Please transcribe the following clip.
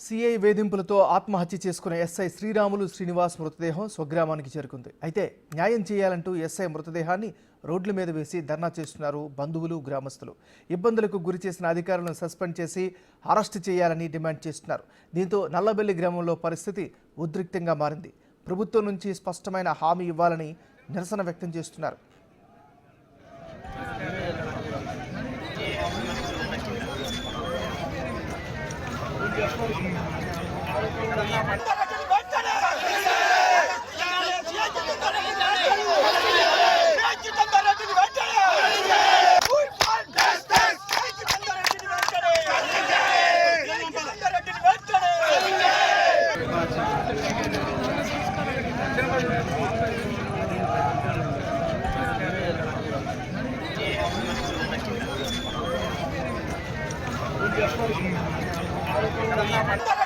CI వేధింపులతో ఆత్మహత్య చేసుకున్న SI Sriramulu Srinivas మృతదేహం స్వగ్రామానికి చేరుకుంది. అయితే న్యాయం చేయాలంటూ ఎస్ఐ మృతదేహాన్ని రోడ్ల మీద వేసి ధర్నా చేస్తున్నారు బంధువులు, గ్రామస్తులు. ఇబ్బందులకు గురి చేసిన అధికారులను సస్పెండ్ చేసి అరెస్టు చేయాలని డిమాండ్ చేస్తున్నారు. దీంతో నల్లబెల్లి గ్రామంలో పరిస్థితి ఉద్రిక్తంగా మారింది. ప్రభుత్వం నుంచి స్పష్టమైన హామీ ఇవ్వాలని నిరసన వ్యక్తం చేస్తున్నారు. Thank you.